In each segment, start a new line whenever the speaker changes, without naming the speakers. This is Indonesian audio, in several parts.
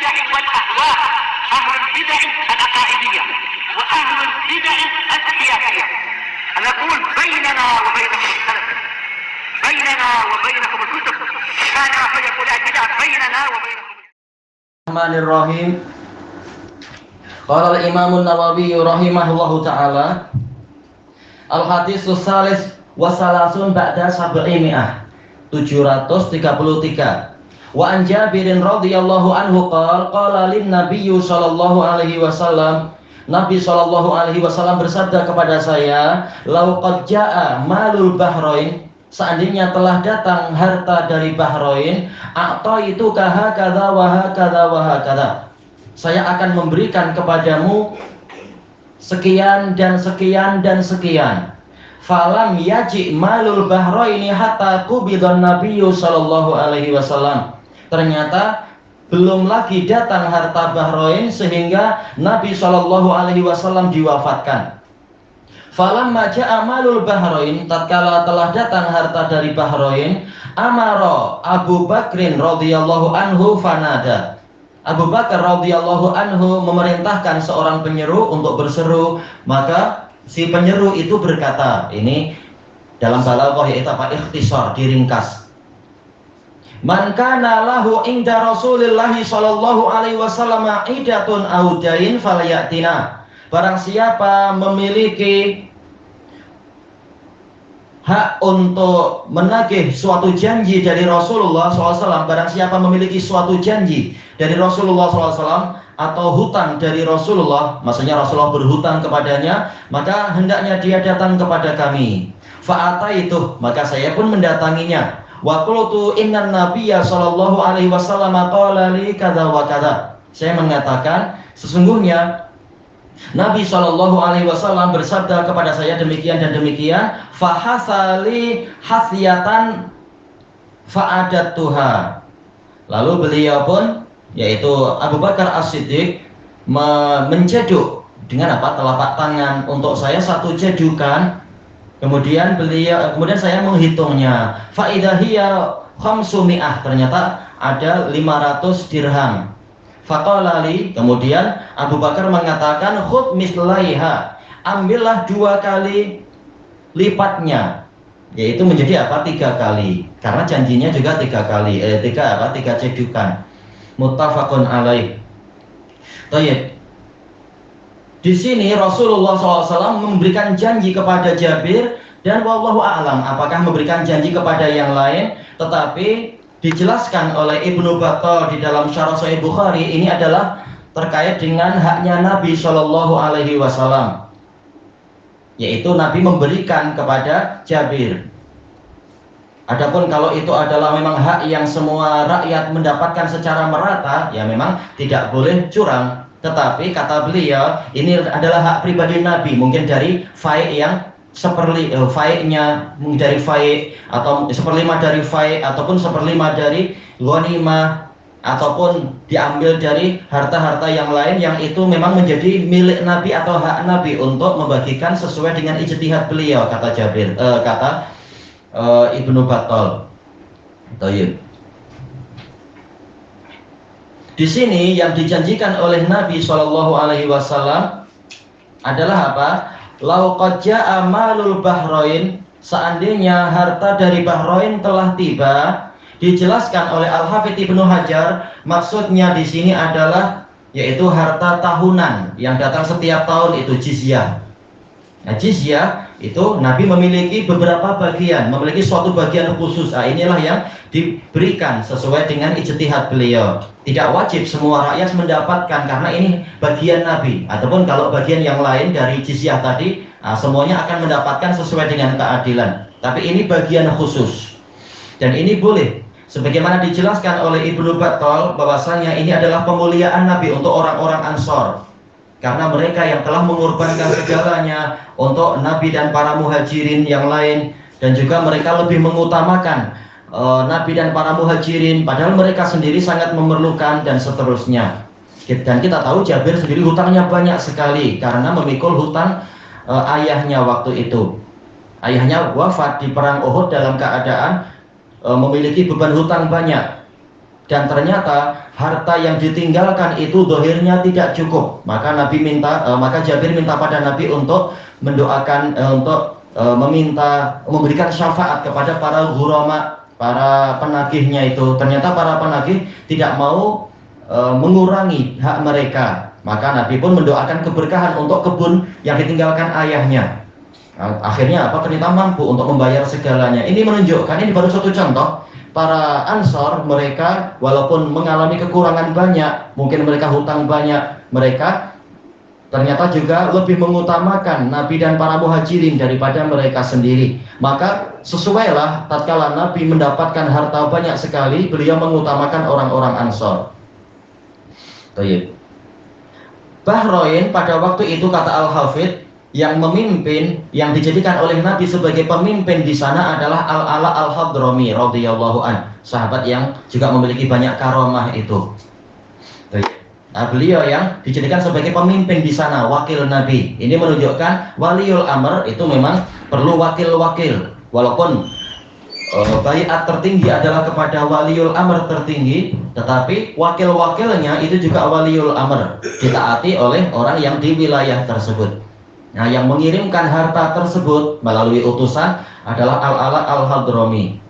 البدع والأهواء، أهل البدع العقائدية وأهل البدع السياسية. نقول بيننا وبينكم السلف، بيننا وبينكم الكتب، كان فيقول البدع بيننا وبينكم.
الرحمن الرحيم. قال الإمام النووي rahimahullahu ta'ala, al-haditsus salis wasalasun ba'da sab'imi'ah, 733. Wa an Jabirin radhiyallahu anhu qala lin nabiyyu sallallahu alaihi wasallam, Nabi sallallahu alaihi wasallam bersabda kepada saya, lau qad jaa malul bahrain, seandainya telah datang harta dari Bahrain, itu hakadha wa hakadha wa hakadha, saya akan memberikan kepadamu sekian dan sekian dan sekian. Falam yaji malul bahraini hatta qubidhan nabiyyu sallallahu alaihi wasallam. Ternyata belum lagi datang harta Bahrain sehingga Nabi sallallahu alaihi wasallam diwafatkan. Falamma ja'a malul bahrain, tatkala telah datang harta dari Bahrain, amara Abu Bakrin radhiyallahu anhu fanada. Abu Bakar radhiyallahu anhu memerintahkan seorang penyeru untuk berseru, maka si penyeru itu berkata, ini dalam balaghah yaitu apa? Ikhtisar, diringkas. Man kana lahu inda Rasulillah sallallahu alaihi wasallam idatun aw dain falyatina. Barang siapa memiliki hak untuk menagih suatu janji dari Rasulullah SAW, barang siapa memiliki suatu janji dari Rasulullah SAW atau hutang dari Rasulullah, maksudnya Rasulullah berhutang kepadanya, maka hendaknya dia datang kepada kami. Fa'ataitu, maka saya pun mendatanginya. Wa qultu innan nabiyya sallallahu alaihi wasallam qala li kadza wa kadza. Saya mengatakan sesungguhnya Nabi sallallahu alaihi wasallam bersabda kepada saya demikian dan demikian. Fahasali hasyatan fa'adattuha. Lalu beliau pun, yaitu Abu Bakar As-Siddiq, menceduk dengan apa? Telapak tangan untuk saya satu cedukan. Kemudian saya menghitungnya. Faidahiyya khamsumi'ah, ternyata ada 500 dirham. Faqala li, kemudian Abu Bakar mengatakan khud mislaiha, ambillah 2 kali lipatnya, yaitu menjadi apa? 3 kali, karena janjinya juga 3 kali, 3 cedukan. Muttafaqun alaih. Baik. Di sini Rasulullah SAW memberikan janji kepada Jabir, dan wallahu a'lam apakah memberikan janji kepada yang lain, tetapi dijelaskan oleh Ibnu Battal di dalam Syarah Sahih Bukhari, ini adalah terkait dengan haknya Nabi Shallallahu Alaihi Wasallam, yaitu Nabi memberikan kepada Jabir. Adapun kalau itu adalah memang hak yang semua rakyat mendapatkan secara merata, ya memang tidak boleh curang. Tetapi kata beliau, ini adalah hak pribadi Nabi, mungkin dari faik yang faiknya dari faik, atau 1/5 dari faik, ataupun 1/5 dari ghanimah, ataupun diambil dari harta-harta yang lain yang itu memang menjadi milik Nabi atau hak Nabi untuk membagikan sesuai dengan ijtihad beliau, kata Jabir, kata Ibnu Battal. Tayyib. Di sini yang dijanjikan oleh Nabi Shallallahu Alaihi Wasallam adalah apa? Lau qad jaa malul bahrain, seandainya harta dari Bahrain telah tiba. Dijelaskan oleh Al-Hafidz Ibnu Hajar, maksudnya di sini adalah yaitu harta tahunan yang datang setiap tahun, itu jizyah. Nah, jizyah itu Nabi memiliki beberapa bagian, memiliki suatu bagian khusus. Nah, inilah yang diberikan sesuai dengan ijtihad beliau. Tidak wajib semua rakyat mendapatkan karena ini bagian Nabi. Ataupun kalau bagian yang lain dari jizyah tadi, semuanya akan mendapatkan sesuai dengan keadilan. Tapi ini bagian khusus. Dan ini boleh. Sebagaimana dijelaskan oleh Ibnu Battal bahwasanya ini adalah pemuliaan Nabi untuk orang-orang Ansor. Karena mereka yang telah mengorbankan segalanya untuk Nabi dan para muhajirin yang lain, dan juga mereka lebih mengutamakan Nabi dan para muhajirin padahal mereka sendiri sangat memerlukan, dan seterusnya. Dan kita tahu Jabir sendiri hutangnya banyak sekali karena memikul hutang ayahnya waktu itu. Ayahnya wafat di perang Uhud dalam keadaan memiliki beban hutang banyak. dan ternyata harta yang ditinggalkan itu dohirnya tidak cukup. Maka maka Jabir minta pada Nabi untuk mendoakan, memberikan syafaat kepada para ghurama, para penagihnya itu. Ternyata para penagih tidak mau mengurangi hak mereka. Maka Nabi pun mendoakan keberkahan untuk kebun yang ditinggalkan ayahnya. Akhirnya ternyata mampu untuk membayar segalanya. Ini menunjukkan, ini baru satu contoh, para Ansor mereka walaupun mengalami kekurangan banyak, mungkin mereka hutang banyak, mereka ternyata juga lebih mengutamakan Nabi dan para muhajirin daripada mereka sendiri. Maka sesuailah tatkala Nabi mendapatkan harta banyak sekali, beliau mengutamakan orang-orang Ansor. Baik. Bahrain pada waktu itu, kata Al-Hafidh, yang memimpin, yang dijadikan oleh Nabi sebagai pemimpin di sana adalah Al-Ala Al-Hadrami radhiyallahu an, sahabat yang juga memiliki banyak karomah itu. Nah, beliau yang dijadikan sebagai pemimpin di sana, wakil Nabi. Ini menunjukkan waliul amr itu memang perlu wakil-wakil. Walaupun baiat tertinggi adalah kepada waliul amr tertinggi, tetapi wakil-wakilnya itu juga waliul amr, ditaati oleh orang yang di wilayah tersebut. Nah, yang mengirimkan harta tersebut melalui utusan adalah Al-Ala Al-Hadrami.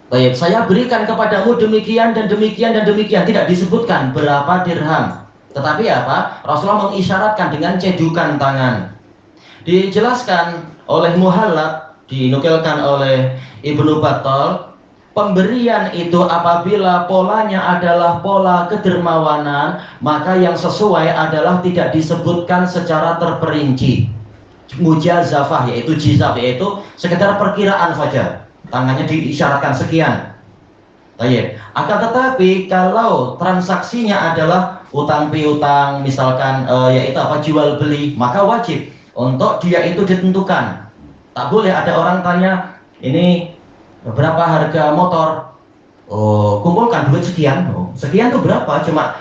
Baik, saya berikan kepadamu demikian dan demikian dan demikian, tidak disebutkan berapa dirham. Tetapi apa? Rasulullah mengisyaratkan dengan cedukan tangan. Dijelaskan oleh Muhallab, dinukilkan oleh Ibnu Battal, pemberian itu apabila polanya adalah pola kedermawanan, maka yang sesuai adalah tidak disebutkan secara terperinci. Mujazafah, yaitu jizaf, yaitu sekedar perkiraan saja. Tangannya diisyaratkan sekian. Baik. Akan tetapi kalau transaksinya adalah utang piutang, misalkan yaitu jual beli, maka wajib untuk dia itu ditentukan. Tak boleh ada orang tanya, ini berapa harga motor? Oh, kumpulkan duit sekian. Oh, sekian tuh berapa? Cuma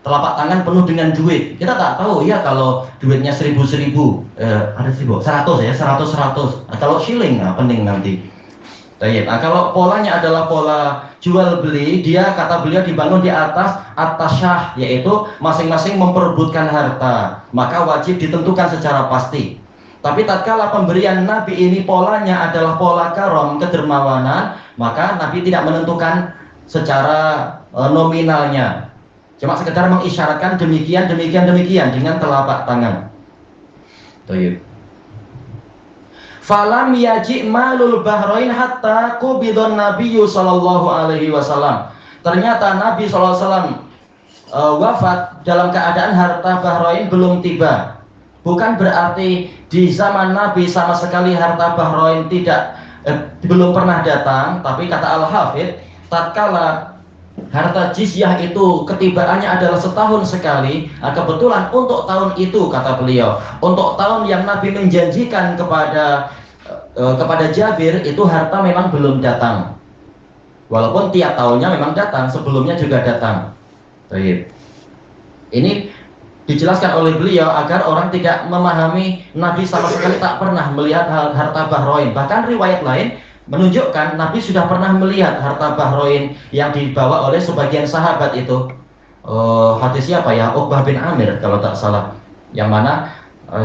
telapak tangan penuh dengan duit. Kita tak tahu ya, kalau duitnya 1000, ada 100 ya, 100. Kalau shilling, penting nanti. Nah, kalau polanya adalah pola jual beli, dia, kata beliau, dibangun di atas at-tasyah, yaitu masing-masing memperebutkan harta, maka wajib ditentukan secara pasti. Tapi tatkala pemberian Nabi ini polanya adalah pola karom, kedermawanan, maka Nabi tidak menentukan secara nominalnya, cuma sekedar mengisyaratkan demikian dengan telapak tangan. Baik. Falam yaji malul Bahrain hatta qubidon Nabiyyu sallallahu alaihi wasallam. Ternyata Nabi sallallahu alaihi wasallam wafat dalam keadaan harta Bahrain belum tiba. Bukan berarti di zaman Nabi sama sekali harta Bahrain belum pernah datang, tapi kata Al-Hafidh, tatkala harta jizyah itu ketibaannya adalah setahun sekali. Nah, kebetulan untuk tahun itu, kata beliau, untuk tahun yang Nabi menjanjikan kepada Jabir, itu harta memang belum datang. Walaupun tiap tahunnya memang datang, sebelumnya juga datang. Baik. Ini dijelaskan oleh beliau agar orang tidak memahami Nabi sama sekali tak pernah melihat harta Bahrain. Bahkan riwayat lain menunjukkan Nabi sudah pernah melihat harta Bahrain yang dibawa oleh sebagian sahabat itu. Hadis siapa ya? Uqbah bin Amir kalau tak salah. Yang mana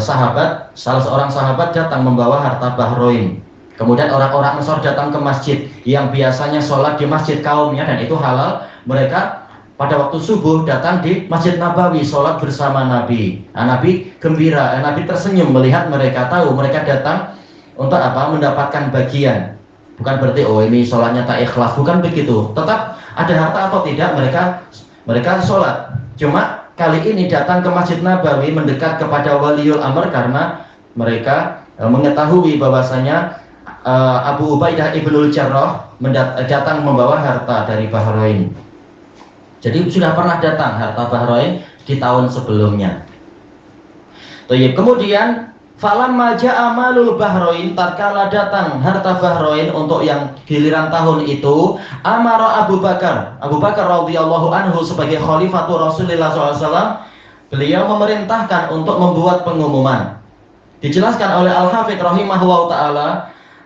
salah seorang sahabat datang membawa harta Bahrain. Kemudian orang-orang Ansor datang ke masjid yang biasanya sholat di masjid kaumnya dan itu halal. Mereka pada waktu subuh datang di Masjid Nabawi sholat bersama Nabi. Nah, Nabi gembira, Nabi tersenyum melihat mereka, tahu mereka datang untuk apa? Mendapatkan bagian. Bukan berarti ini sholatnya tak ikhlas, bukan begitu. Tetap ada harta atau tidak, mereka sholat. Cuma kali ini datang ke Masjid Nabawi mendekat kepada waliul amr karena mereka mengetahui bahwasanya Abu Ubaidah ibnul Jarrah datang membawa harta dari Bahrain. Jadi sudah pernah datang harta Bahrain di tahun sebelumnya. Kemudian falamma ja'a malul Bahrain, tatkala datang harta Bahrain untuk yang giliran tahun itu, amara Abu Bakar radhiyallahu anhu sebagai khalifatul Rasulullah SAW, beliau memerintahkan untuk membuat pengumuman. Dijelaskan oleh Al-Hafidh rahimahullah ta'ala,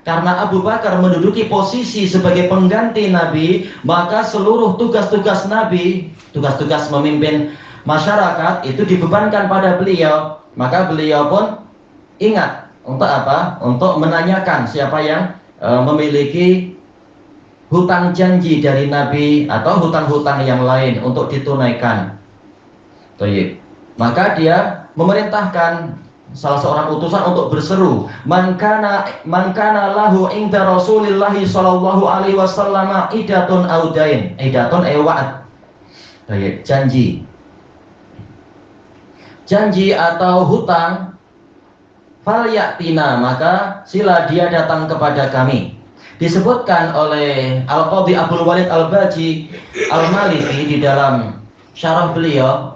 karena Abu Bakar menduduki posisi sebagai pengganti Nabi, maka seluruh tugas-tugas Nabi, tugas-tugas memimpin masyarakat itu dibebankan pada beliau. Maka beliau pun ingat untuk apa? Untuk menanyakan siapa yang memiliki hutang janji dari Nabi atau hutang-hutang yang lain untuk ditunaikan. Maka dia memerintahkan salah seorang utusan untuk berseru, man kana lahu inda Rasulillahi sallallahu alaihi wasallam idatun audain. Idatun wa'ad. Janji. Janji atau hutang, falyatina, maka sila dia datang kepada kami. Disebutkan oleh Al-Qadhi Abdul Walid Al-Baji Al-Maliki di dalam syarah beliau,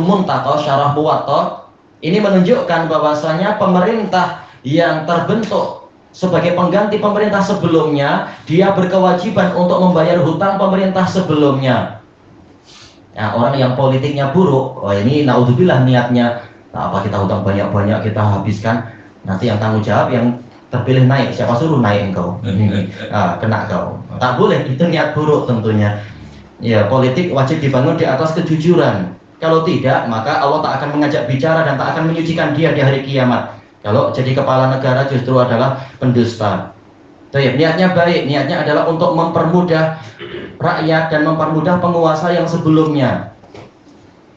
Muntaqah, syarah Muwatta, ini menunjukkan bahwasanya pemerintah yang terbentuk sebagai pengganti pemerintah sebelumnya, dia berkewajiban untuk membayar hutang pemerintah sebelumnya. Nah, orang yang politiknya buruk, ini naudzubillah niatnya, apa kita hutang banyak-banyak kita habiskan, nanti yang tanggung jawab yang terpilih naik, siapa suruh naik engkau? Kena kau. Tak boleh, itu niat buruk tentunya. Ya, politik wajib dibangun di atas kejujuran. Kalau tidak, maka Allah tak akan mengajak bicara dan tak akan menyucikan dia di hari kiamat. Kalau jadi kepala negara justru adalah pendusta. Niatnya baik, niatnya adalah untuk mempermudah rakyat dan mempermudah penguasa yang sebelumnya,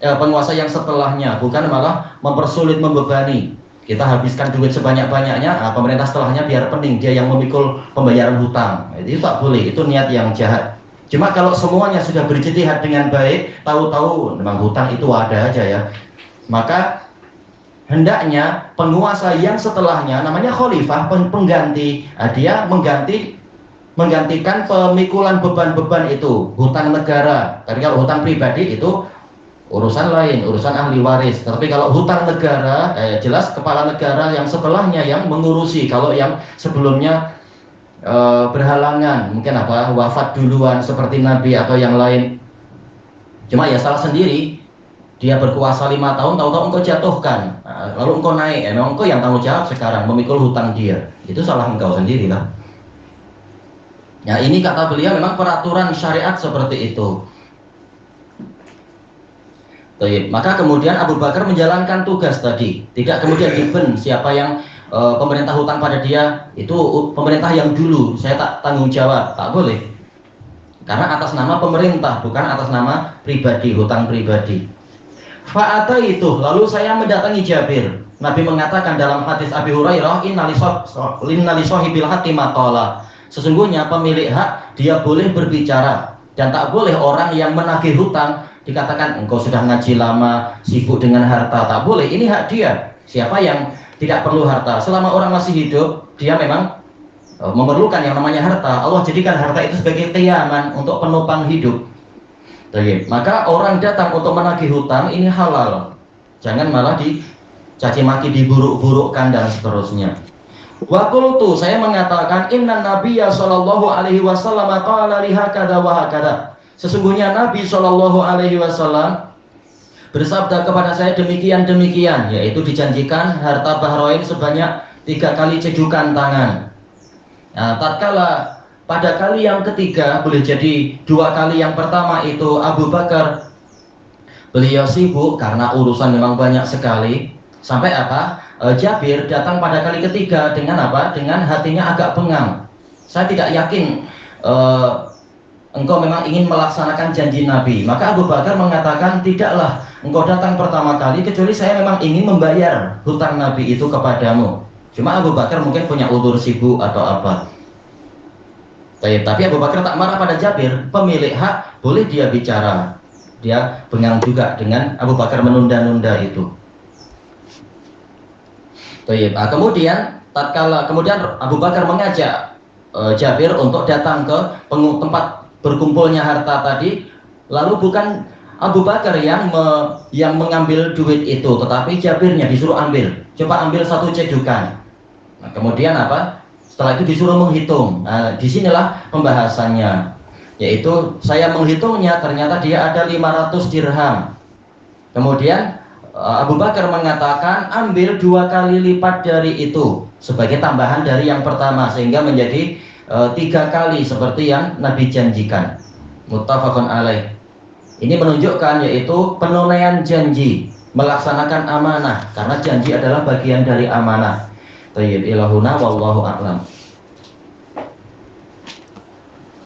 penguasa yang setelahnya, bukan malah mempersulit, membebani. Kita habiskan duit sebanyak-banyaknya, pemerintah setelahnya biar pening, dia yang memikul pembayaran hutang. Itu tak boleh, itu niat yang jahat. Cuma kalau semuanya sudah berjihad dengan baik, tahu-tahu memang hutang itu ada aja ya, maka hendaknya penguasa yang setelahnya, namanya khalifah, pengganti, dia menggantikan pemikulan beban-beban itu, hutang negara. Tapi kalau hutang pribadi itu urusan lain, urusan ahli waris. Tapi kalau hutang negara, jelas kepala negara yang setelahnya yang mengurusi. Kalau yang sebelumnya berhalangan, mungkin wafat duluan seperti Nabi atau yang lain, cuma ya salah sendiri, dia berkuasa 5 tahun, tahu-tahu engkau jatuhkan, lalu engkau naik, memang engkau yang tanggung jawab sekarang memikul hutang dia, itu salah engkau sendiri lah. Ya, ini kata beliau memang peraturan syariat seperti itu. Maka kemudian Abu Bakar menjalankan tugas tadi, tidak kemudian diben siapa yang pemerintah hutang pada dia, itu pemerintah yang dulu, saya tak tanggung jawab, tak boleh, karena atas nama pemerintah, bukan atas nama pribadi, hutang pribadi. Fa'ata itu, lalu saya mendatangi Jabir. Nabi mengatakan dalam hadis Abi Hurairah, inna li sahibil haqqi maqala, sesungguhnya pemilik hak dia boleh berbicara, dan tak boleh orang yang menagih hutang dikatakan engkau sudah ngaji lama, sibuk dengan harta, tak boleh, ini hak dia. Siapa yang tidak perlu harta, selama orang masih hidup, dia memang memerlukan yang namanya harta. Allah jadikan harta itu sebagai qiyaman, untuk penopang hidup. Maka orang datang untuk menagih hutang, ini halal. Jangan malah dicaci maki, diburuk-burukkan dan seterusnya. Wa qultu, saya mengatakan, inna nabiyya sallallahu alaihi wasallam qala li hakadha wa hakadha. Sesungguhnya Nabi sallallahu alaihi wasallam bersabda kepada saya demikian-demikian, yaitu dijanjikan harta Bahrain sebanyak 3 kali cedukan tangan. Nah, tatkala pada kali yang ketiga, boleh jadi 2 kali yang pertama itu Abu Bakar beliau sibuk karena urusan memang banyak sekali, sampai Jabir datang pada kali ketiga dengan dengan hatinya agak bengang. Saya tidak yakin engkau memang ingin melaksanakan janji Nabi. Maka Abu Bakar mengatakan, tidaklah engkau datang pertama kali kecuali saya memang ingin membayar hutang Nabi itu kepadamu. Cuma Abu Bakar mungkin punya ulur sibuk atau apa. Tapi Abu Bakar tak marah pada Jabir, pemilik hak boleh dia bicara. Dia bengang juga dengan Abu Bakar menunda-nunda itu. Kemudian Abu Bakar mengajak Jabir untuk datang ke tempat berkumpulnya harta tadi, lalu bukan Abu Bakar yang mengambil duit itu, tetapi Jabirnya disuruh ambil. Coba ambil 1 cedukan. Nah, kemudian setelah itu disuruh menghitung. Nah, disinilah pembahasannya, yaitu saya menghitungnya, ternyata dia ada 500 dirham. Kemudian Abu Bakar mengatakan, ambil 2 kali lipat dari itu. sebagai tambahan dari yang pertama, sehingga menjadi 3 kali seperti yang Nabi janjikan. Muttafaqun alaih. Ini menunjukkan yaitu penunaian janji, melaksanakan amanah, karena janji adalah bagian dari amanah. Thayyib ilahuna wallahu a'lam.